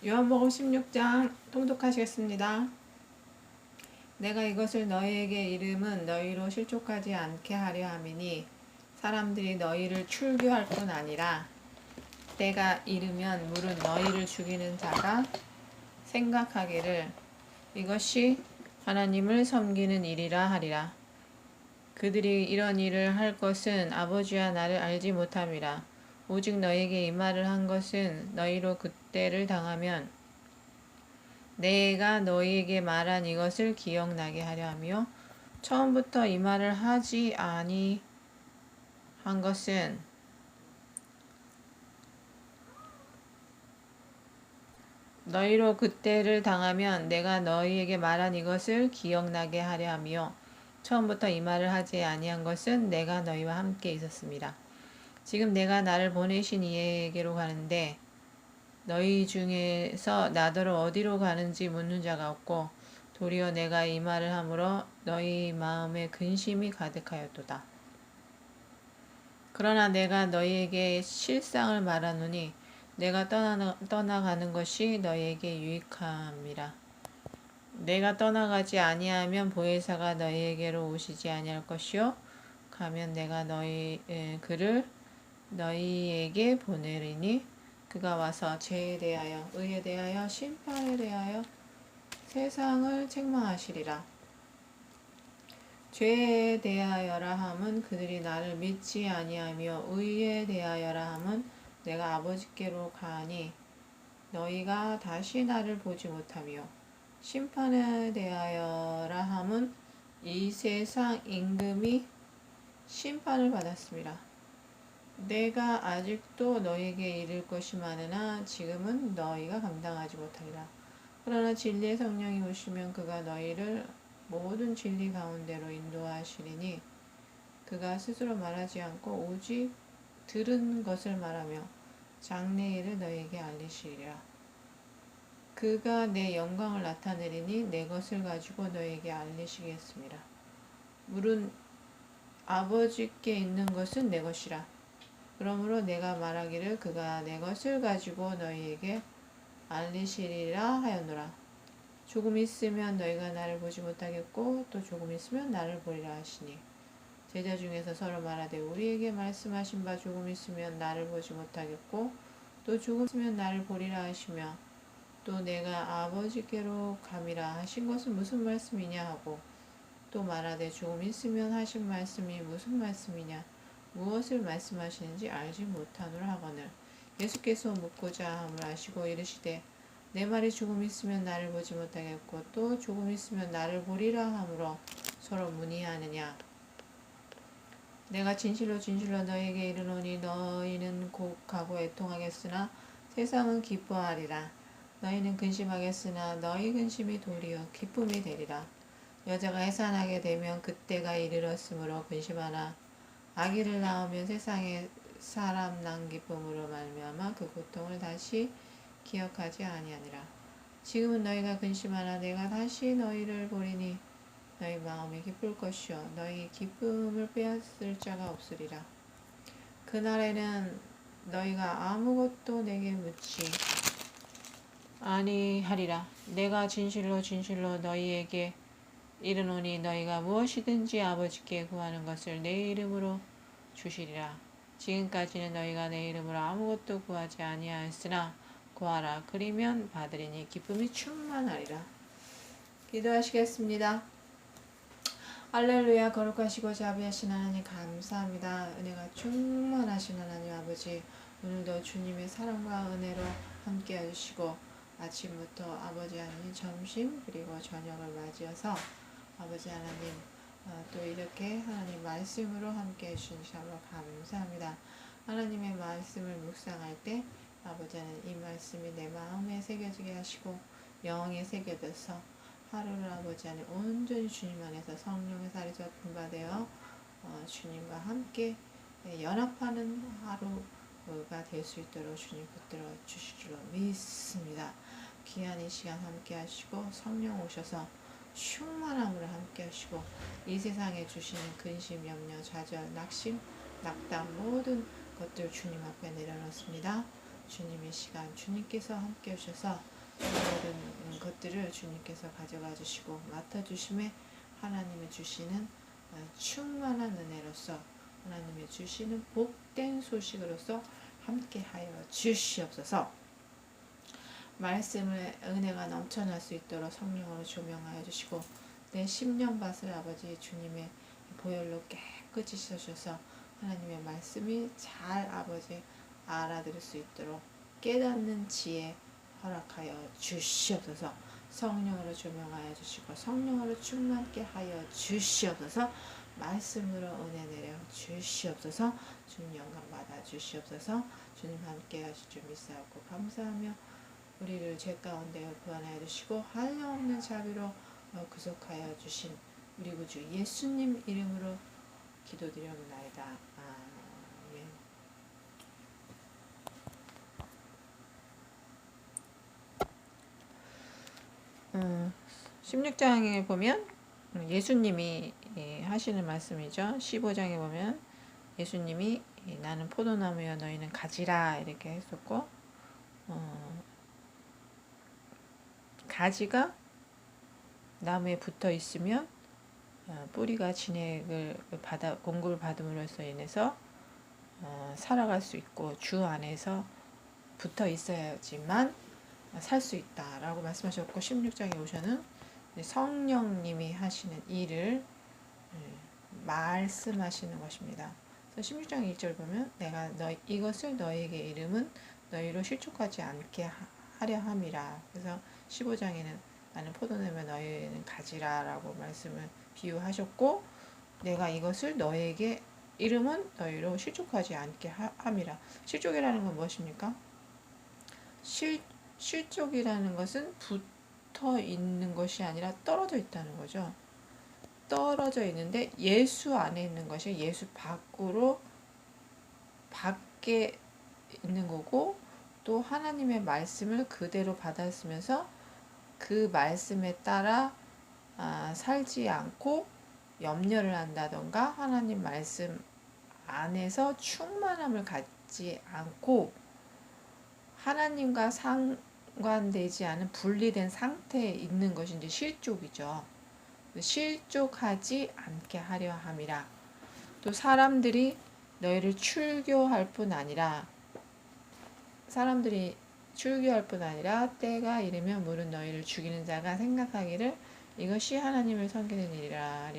요한복음 16장 통독하시겠습니다. 내가 이것을 너희에게 이름은 너희로 실족하지 않게 하려 함이니 사람들이 너희를 출교할 뿐 아니라 때가 이르면 물은 너희를 죽이는 자가 생각하기를 이것이 하나님을 섬기는 일이라 하리라. 그들이 이런 일을 할 것은 아버지와 나를 알지 못함이라. 오직 너희에게 이 말을 한 것은 너희로 그때를 당하면 내가 너희에게 말한 이것을 기억나게 하려 하며 처음부터 이 말을 하지 아니한 것은 너희로 그때를 당하면 내가 너희에게 말한 이것을 기억나게 하려 하며 처음부터 이 말을 하지 아니한 것은 내가 너희와 함께 있었습니다. 지금 내가 나를 보내신 이에게로 가는데 너희 중에서 나더러 어디로 가는지 묻는 자가 없고 도리어 내가 이 말을 함으로 너희 마음에 근심이 가득하였도다. 그러나 내가 너희에게 실상을 말하노니 내가 떠나가는 것이 너희에게 유익함이라. 내가 떠나가지 아니하면 보혜사가 너희에게로 오시지 아니할 것이요 가면 내가 그를 너희에게 보내리니 그가 와서 죄에 대하여 의에 대하여 심판에 대하여 세상을 책망하시리라. 죄에 대하여라 함은 그들이 나를 믿지 아니하며 의에 대하여라 함은 내가 아버지께로 가니 너희가 다시 나를 보지 못하며 심판에 대하여라 함은 이 세상 임금이 심판을 받았습니다. 내가 아직도 너희에게 이를 것이 많으나 지금은 너희가 감당하지 못하리라. 그러나 진리의 성령이 오시면 그가 너희를 모든 진리 가운데로 인도하시리니 그가 스스로 말하지 않고 오직 들은 것을 말하며 장래일을 너희에게 알리시리라. 그가 내 영광을 나타내리니 내 것을 가지고 너희에게 알리시겠습니다. 물은 아버지께 있는 것은 내 것이라. 그러므로 내가 말하기를 그가 내 것을 가지고 너희에게 알리시리라 하였노라. 조금 있으면 너희가 나를 보지 못하겠고 또 조금 있으면 나를 보리라 하시니 제자 중에서 서로 말하되 우리에게 말씀하신 바 조금 있으면 나를 보지 못하겠고 또 조금 있으면 나를 보리라 하시며 또 내가 아버지께로 감이라 하신 것은 무슨 말씀이냐 하고 또 말하되 조금 있으면 하신 말씀이 무슨 말씀이냐 무엇을 말씀하시는지 알지 못하노라 하거늘 예수께서 묻고자 함을 아시고 이르시되 내 말이 조금 있으면 나를 보지 못하겠고 또 조금 있으면 나를 보리라 하므로 서로 문의하느냐. 내가 진실로 진실로 너희에게 이르노니 너희는 곧 가고 애통하겠으나 세상은 기뻐하리라. 너희는 근심하겠으나 너희 근심이 도리어 기쁨이 되리라. 여자가 해산하게 되면 그때가 이르렀으므로 근심하나 아기를 낳으면 세상에 사람 난 기쁨으로 말미암아 그 고통을 다시 기억하지 아니하니라. 지금은 너희가 근심하나 내가 다시 너희를 보리니 너희 마음이 기쁠 것이요 너희 기쁨을 빼앗을 자가 없으리라. 그날에는 너희가 아무것도 내게 묻지 아니하리라. 내가 진실로 진실로 너희에게 이르노니 너희가 무엇이든지 아버지께 구하는 것을 내 이름으로 주시리라. 지금까지는 너희가 내 이름으로 아무것도 구하지 아니하였으나 구하라. 그리면 받으리니 기쁨이 충만하리라. 기도하시겠습니다. 할렐루야. 거룩하시고 자비하신 하나님 감사합니다. 은혜가 충만하신 하나님 아버지 오늘도 주님의 사랑과 은혜로 함께 해주시고 아침부터 아버지 하나님 점심 그리고 저녁을 맞이해서 아버지 하나님 또 이렇게 하나님 말씀으로 함께 해주신 참으로 감사합니다. 하나님의 말씀을 묵상할 때 아버지 하나님 이 말씀이 내 마음에 새겨지게 하시고 영에 새겨져서 하루를 아버지 하나님 온전히 주님 안에서 성령의 살이 젖은 바 되어 주님과 함께 연합하는 하루가 될 수 있도록 주님 붙들어 주실 줄로 믿습니다. 귀한 이 시간 함께 하시고 성령 오셔서 충만함으로 함께 하시고 이 세상에 주시는 근심, 염려, 좌절, 낙심, 낙담 모든 것들 주님 앞에 내려놓습니다. 주님의 시간, 주님께서 함께 오셔서 모든 것들을 주님께서 가져가 주시고 맡아주심에 하나님의 주시는 충만한 은혜로서 하나님의 주시는 복된 소식으로서 함께하여 주시옵소서. 말씀의 은혜가 넘쳐날 수 있도록 성령으로 조명하여 주시고 내 심령밭을 아버지 주님의 보혈로 깨끗이 씻어주셔서 하나님의 말씀이 잘 아버지 알아들을 수 있도록 깨닫는 지혜 허락하여 주시옵소서. 성령으로 조명하여 주시고 성령으로 충만케 하여 주시옵소서. 말씀으로 은혜 내려 주시옵소서. 주님 영광 받아 주시옵소서. 주님 함께 하실 줄 믿사옵고 감사하며 우리를 죄 가운데 구원하여 주시고 한량없는 자비로 구속하여 주신 우리 구주 예수님 이름으로 기도드려옵나이다. 아멘. 16장에 보면 예수님이 하시는 말씀이죠. 15장에 보면 예수님이 나는 포도나무여 너희는 가지라 이렇게 했었고 가지가 나무에 붙어 있으면 뿌리가 진액을 공급을 받음으로써 인해서 살아갈 수 있고 주 안에서 붙어 있어야지만 살 수 있다라고 말씀하셨고 16장에 오셔는 성령님이 하시는 일을 말씀하시는 것입니다. 그래서 16장 1절 보면 내가 이것을 너희에게 이름은 너희로 실족하지 않게 하려 함이라. 그래서 15장에는 나는 포도나무에 너희는 가지라 라고 말씀을 비유하셨고 내가 이것을 너희에게 이름은 너희로 실족하지 않게 함이라. 실족이라는 건 무엇입니까? 실족이라는 것은 붙어 있는 것이 아니라 떨어져 있다는 거죠. 떨어져 있는데 예수 안에 있는 것이 예수 밖에 있는 거고 또 하나님의 말씀을 그대로 받았으면서 그 말씀에 따라 살지 않고 염려를 한다던가 하나님 말씀 안에서 충만함을 갖지 않고 하나님과 상관되지 않은 분리된 상태에 있는 것이 이제 실족이죠. 실족하지 않게 하려 함이라. 또 사람들이 너희를 출교할 뿐 아니라 때가 이르면 물은 너희를 죽이는 자가 생각하기를 이것이 하나님을 섬기는 일이라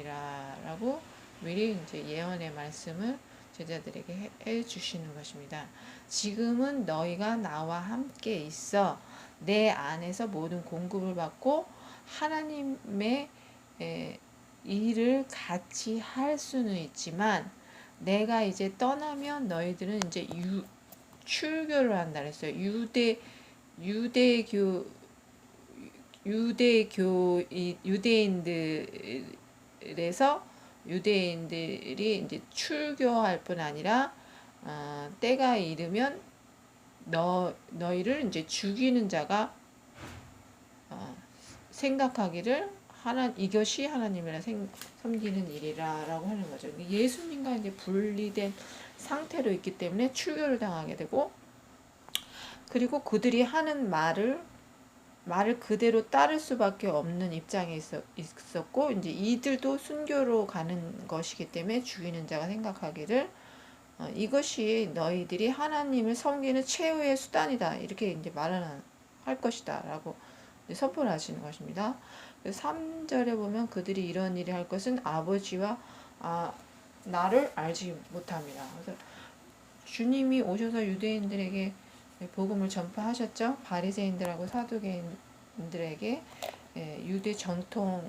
라고 미리 이제 예언의 말씀을 제자들에게 해 주시는 것입니다. 지금은 너희가 나와 함께 있어 내 안에서 모든 공급을 받고 하나님의 일을 같이 할 수는 있지만 내가 이제 떠나면 너희들은 이제 출교를 한다 그랬어요. 유대인들이 이제 출교할 뿐 아니라 때가 이르면 너희를 이제 죽이는 자가 생각하기를 이것이 하나님이라 섬기는 일이라라고 하는 거죠. 예수님과 이제 분리된 상태로 있기 때문에 출교를 당하게 되고 그리고 그들이 하는 말을 그대로 따를 수밖에 없는 입장에 있었고 이제 이들도 순교로 가는 것이기 때문에 죽이는 자가 생각하기를 이것이 너희들이 하나님을 섬기는 최후의 수단이다 이렇게 이제 할 것이다라고 선포를 하시는 것입니다. 3절에 보면 그들이 이런 일을 할 것은 아버지와 나를 알지 못함이라. 그래서 주님이 오셔서 유대인들에게 복음을 전파하셨죠. 바리새인들하고 사두개인들에게 유대 정통교를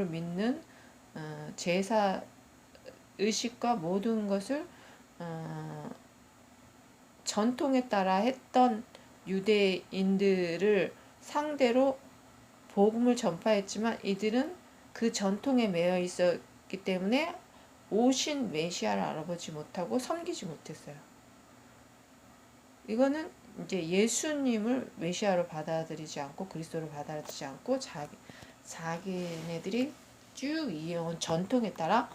믿는 제사 의식과 모든 것을 전통에 따라 했던 유대인들을 상대로 복음을 전파했지만 이들은 그 전통에 매여 있었기 때문에 오신 메시아를 알아보지 못하고 섬기지 못했어요. 이거는 이제 예수님을 메시아로 받아들이지 않고 그리스도로 받아들이지 않고 자기네들이 쭉 이어온 전통에 따라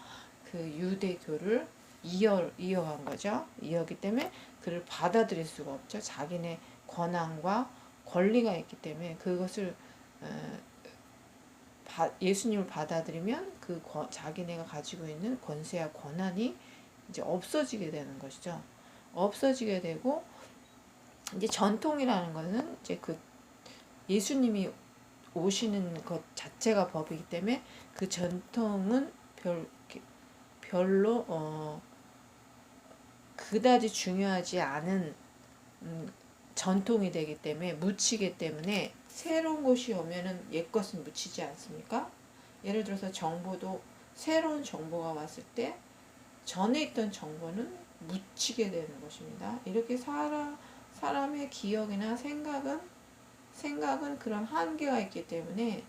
그 유대교를 이어간 거죠. 이어기 때문에 그를 받아들일 수가 없죠. 자기네 권한과 권리가 있기 때문에 그것을 예수님을 받아들이면 그 자기네가 가지고 있는 권세와 권한이 이제 없어지게 되는 것이죠. 없어지게 되고 이제 전통이라는 것은 이제 그 예수님이 오시는 것 자체가 법이기 때문에 그 전통은 별로 그다지 중요하지 않은 전통이 되기 때문에 묻히기 때문에 새로운 것이 오면은 옛 것은 묻히지 않습니까? 예를 들어서 정보도 새로운 정보가 왔을 때 전에 있던 정보는 묻히게 되는 것입니다. 이렇게 사람의 기억이나 생각은 그런 한계가 있기 때문에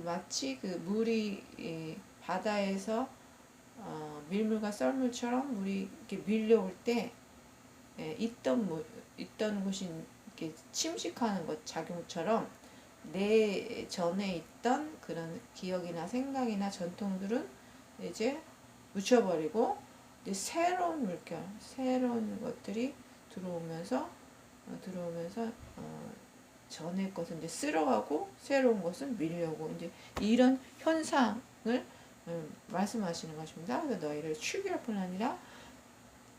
마치 그 물이 바다에서 밀물과 썰물처럼 물이 이렇게 밀려올 때 있던 곳이 이렇게 침식하는 것 작용처럼 내 전에 있던 그런 기억이나 생각이나 전통들은 이제 묻혀버리고 이제 새로운 물결, 새로운 것들이 들어오면서 전의 것은 이제 쓸어가고 새로운 것은 밀려오고 이제 이런 현상을 말씀하시는 것입니다. 그래서 너희를 죽일 뿐 아니라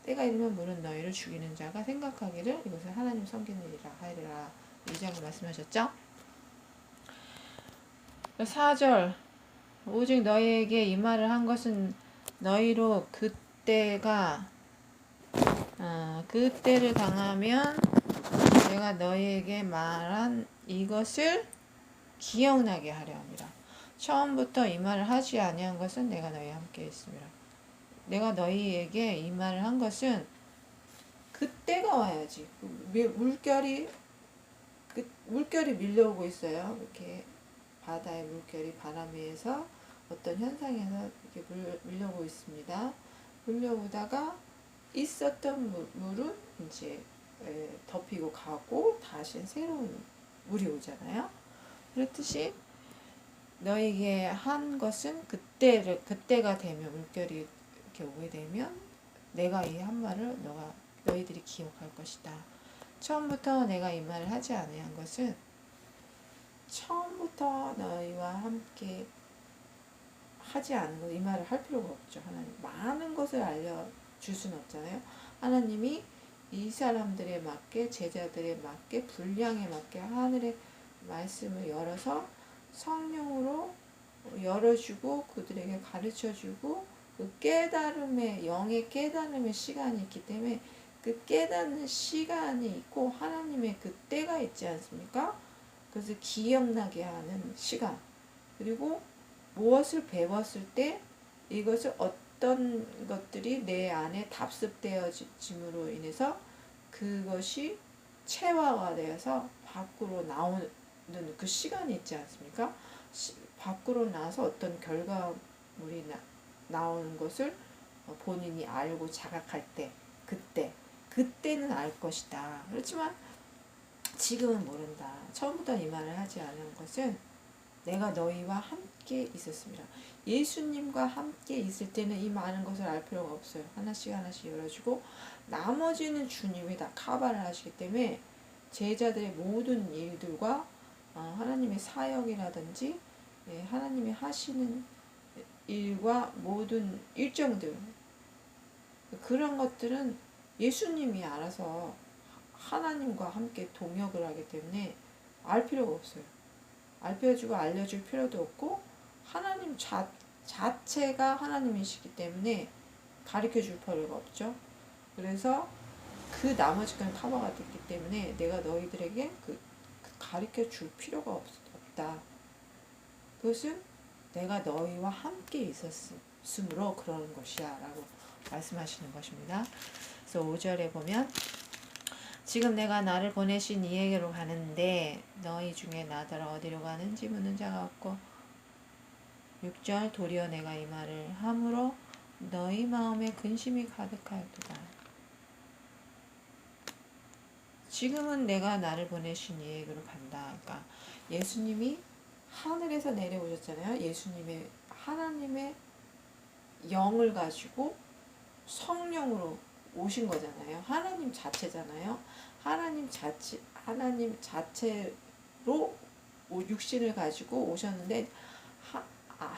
때가 이르면 물은 너희를 죽이는 자가 생각하기를 이것을 하나님 섬기는 일이라 하리라. 2장을 말씀하셨죠. 4절 오직 너희에게 이 말을 한 것은 너희로 그때를 당하면 내가 너희에게 말한 이것을 기억나게 하려 합니다. 처음부터 이 말을 하지 아니한 것은 내가 너희와 함께 있습니다. 내가 너희에게 이 말을 한 것은 그때가 와야지. 물결이 밀려오고 있어요. 이렇게 바다의 물결이 바람에 의해서 어떤 현상에서 이렇게 밀려오고 있습니다. 밀려오다가 있었던 물은 이제 덮이고 가고 다시 새로운 물이 오잖아요. 그렇듯이 너에게 한 것은 그때가 되면 물결이 이렇게 오게 되면 내가 이 한 말을 너희들이 기억할 것이다. 처음부터 내가 이 말을 하지 아니한 것은 처음부터 너희와 함께 하지 않은 것, 이 말을 할 필요가 없죠. 하나님 많은 것을 알려줄 수는 없잖아요. 하나님이 이 사람들에 맞게 제자들에 맞게 분량에 맞게 하늘의 말씀을 열어서 성령으로 열어주고 그들에게 가르쳐주고 그 깨달음의 영의 깨달음의 시간이 있기 때문에 그 깨닫는 시간이 있고 하나님의 그 때가 있지 않습니까? 그래서 기억나게 하는 시간 그리고 무엇을 배웠을 때 이것을 어떤 것들이 내 안에 답습되어짐으로 인해서 그것이 체화가 되어서 밖으로 나오는 그 시간이 있지 않습니까? 밖으로 나서 어떤 결과물이 나오는 것을 본인이 알고 자각할 때 그때는 알 것이다. 그렇지만 지금은 모른다. 처음부터 이 말을 하지 않은 것은 내가 너희와 함께 있었습니다. 예수님과 함께 있을 때는 이 많은 것을 알 필요가 없어요. 하나씩 열어주고 나머지는 주님이 다 커버를 하시기 때문에 제자들의 모든 일들과 하나님의 사역이라든지 하나님이 하시는 일과 모든 일정들 그런 것들은 예수님이 알아서 하나님과 함께 동역을 하기 때문에 알 필요가 없어요. 알려주고 알려줄 필요도 없고 하나님 자체가 하나님이시기 때문에 가르쳐줄 필요가 없죠. 그래서 그 나머지 건 커버가 됐기 때문에 내가 너희들에게 가르쳐줄 필요가 없다. 그것은 내가 너희와 함께 있었으므로 그러는 것이야 라고 말씀하시는 것입니다. 그래서 5절에 보면 지금 내가 나를 보내신 이에게로 가는데 너희 중에 나더러 어디로 가는지 묻는 자가 없고 6절 도리어 내가 이 말을 함으로 너희 마음에 근심이 가득하였도다. 지금은 내가 나를 보내신 이에게로 간다. 그러니까 예수님이 하늘에서 내려오셨잖아요. 하나님의 영을 가지고 성령으로 오신 거잖아요. 하나님 자체잖아요. 하나님 자체로 육신을 가지고 오셨는데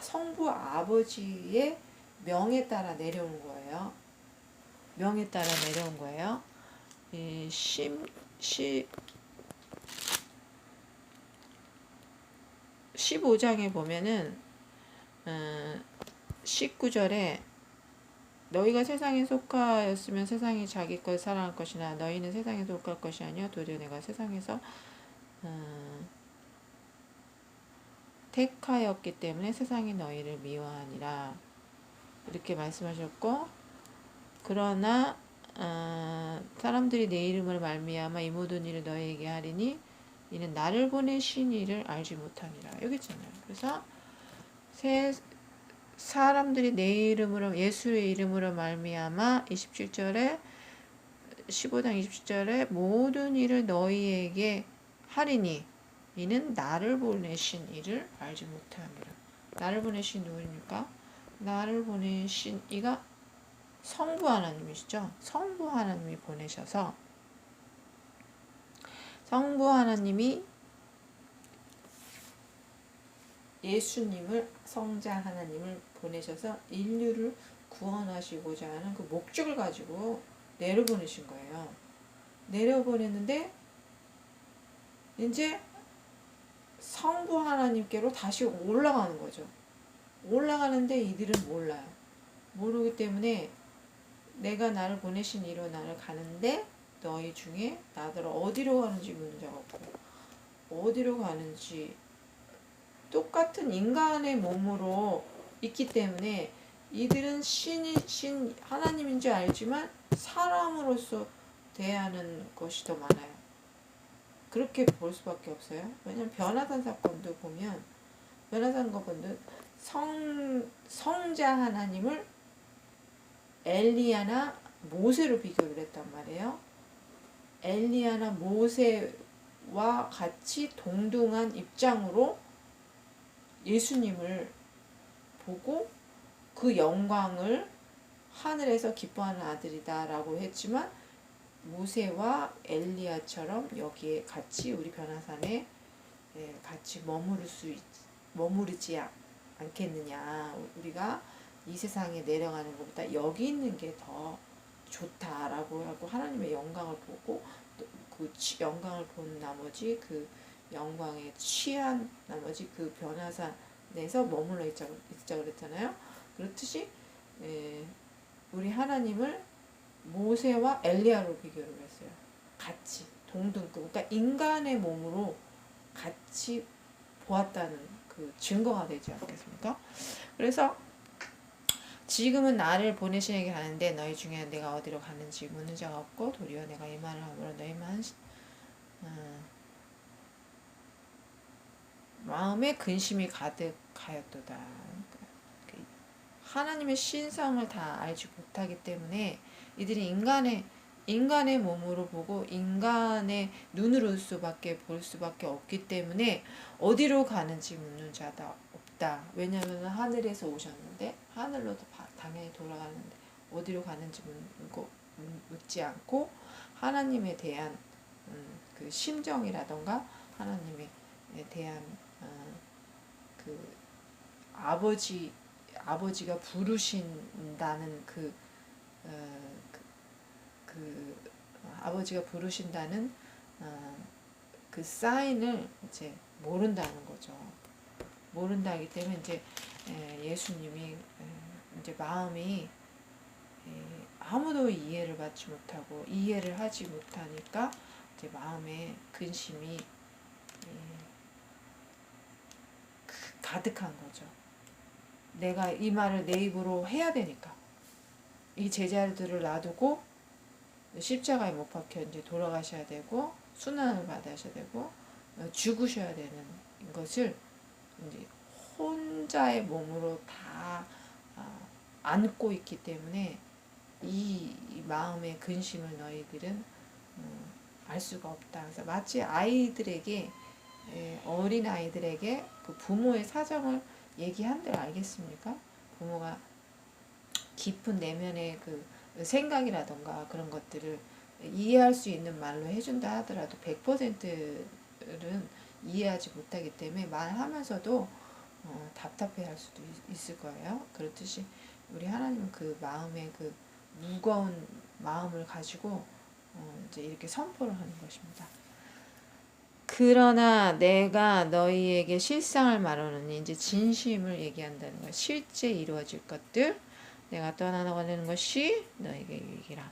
성부 아버지의 명에 따라 내려온 거예요. 명에 따라 내려온 거예요. 15장에 보면은 19절에 너희가 세상에 속하였으면 세상이 자기 것 사랑할 것이나 너희는 세상에 속할 것이 아니요 도리어 내가 세상에서 택하였기 때문에 세상이 너희를 미워하니라 이렇게 말씀하셨고 그러나 사람들이 내 이름으로 말미암아 이 모든 일을 너희에게 하리니 이는 나를 보내신 이를 알지 못하니라 여기 있잖아요. 그래서 사람들이 내 이름으로 예수의 이름으로 말미암아 27절에 15장 27절에 모든 일을 너희에게 하리니 이는 나를 보내신 이를 알지 못하니라. 나를 보내신 누구입니까? 나를 보내신 이가 성부 하나님이시죠. 성부 하나님이 보내셔서 성부 하나님이 예수님을 성자 하나님을 보내셔서 인류를 구원하시고자 하는 그 목적을 가지고 내려보내신 거예요. 내려보냈는데 이제 성부 하나님께로 다시 올라가는 거죠. 올라가는데 이들은 몰라요. 모르기 때문에 내가 나를 보내신 이로 나를 가는데 너희 중에 나더러 어디로 가는지 묻는 자가 없고 어디로 가는지 똑같은 인간의 몸으로 있기 때문에 이들은 신 하나님인 줄 알지만 사람으로서 대하는 것이 더 많아요. 그렇게 볼 수밖에 없어요. 왜냐면 변화산 사건도 보면 변화산 사건도 성자 하나님을 엘리야나 모세로 비교를 했단 말이에요. 엘리야나 모세와 같이 동등한 입장으로 예수님을 보고 그 영광을 하늘에서 기뻐하는 아들이다 라고 했지만 모세와 엘리야처럼 여기에 같이 우리 변화산에 같이 머무르지 않겠느냐. 우리가 이 세상에 내려가는 것보다 여기 있는 게 더 좋다라고 하고 하나님의 영광을 보고 그 영광을 본 나머지 그 영광에 취한 나머지 그 변화산에서 머물러 있자 그랬잖아요. 그렇듯이 우리 하나님을 모세와 엘리야로 비교를 했어요. 같이 동등급. 그러니까 인간의 몸으로 같이 보았다는 그 증거가 되지 않겠습니까? 그래서 지금은 나를 보내시에게 가는데 너희 중에 내가 어디로 가는지 묻는 자가 없고 도리어 내가 이 말을 함으로 너희만 마음에 근심이 가득하였도다. 하나님의 신성을 다 알지 못하기 때문에 이들이 인간의 몸으로 보고 인간의 눈으로 볼 수밖에 없기 때문에 어디로 가는지 묻는 자다 없다. 왜냐하면 하늘에서 오셨는데 하늘로 당연히 돌아가는데 어디로 가는지 묻지 않고 하나님에 대한 그 심정이라던가 하나님에 대한 그 아버지가 부르신다는 아버지가 부르신다는 그 사인을 이제 모른다는 거죠. 모른다기 때문에 이제 예수님이 이제 마음이 아무도 이해를 받지 못하고 이해를 하지 못하니까 이제 마음에 근심이 가득한 거죠. 내가 이 말을 내 입으로 해야 되니까 이 제자들을 놔두고 십자가에 못 박혀 이제 돌아가셔야 되고 순환을 받으셔야 되고 죽으셔야 되는 것을 이제 혼자의 몸으로 다 안고 있기 때문에 이 마음의 근심을 너희들은 알 수가 없다. 그래서 마치 아이들에게 어린 아이들에게 그 부모의 사정을 얘기한들 알겠습니까? 부모가 깊은 내면의 그 생각이라던가 그런 것들을 이해할 수 있는 말로 해준다 하더라도 100%는 이해하지 못하기 때문에 말하면서도 답답해 할 수도 있을 거예요. 그렇듯이 우리 하나님은 그 마음의 그 무거운 마음을 가지고 이제 이렇게 선포를 하는 것입니다. 그러나 내가 너희에게 실상을 말하노니, 이제 진심을 얘기한다는 거야. 실제 이루어질 것들, 내가 떠나가는 것이 너에게 유익이라.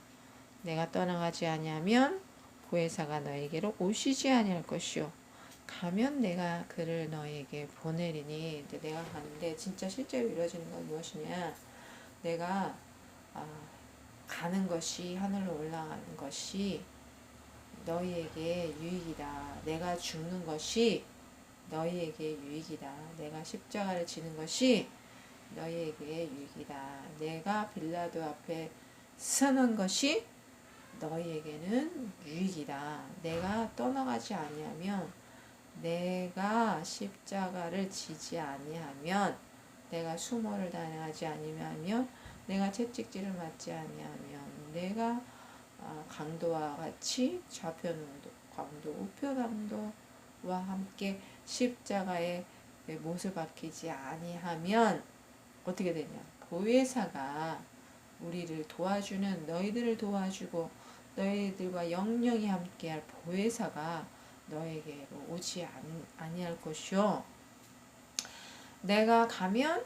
내가 떠나가지 아니하면 보혜사가 너에게로 오시지 아니할 것이요, 가면 내가 그를 너에게 보내리니. 이제 내가 가는데 진짜 실제로 이루어지는 건 무엇이냐? 내가 가는 것이, 하늘로 올라가는 것이 너희에게 유익이다. 내가 죽는 것이 너희에게 유익이다. 내가 십자가를 지는 것이 너희에게 유익이다. 내가 빌라도 앞에 서는 것이 너희에게는 유익이다. 내가 떠나가지 아니하면, 내가 십자가를 지지 아니하면, 내가 수모를 당하지 아니하면, 내가 채찍질을 맞지 아니하면, 내가 강도와 같이 좌편강도, 우편강도와 함께 십자가에 못을 박히지 아니하면 어떻게 되냐? 보혜사가 우리를 도와주는, 너희들을 도와주고 너희들과 영영이 함께할 보혜사가 너에게로 오지 아니할 것이요, 내가 가면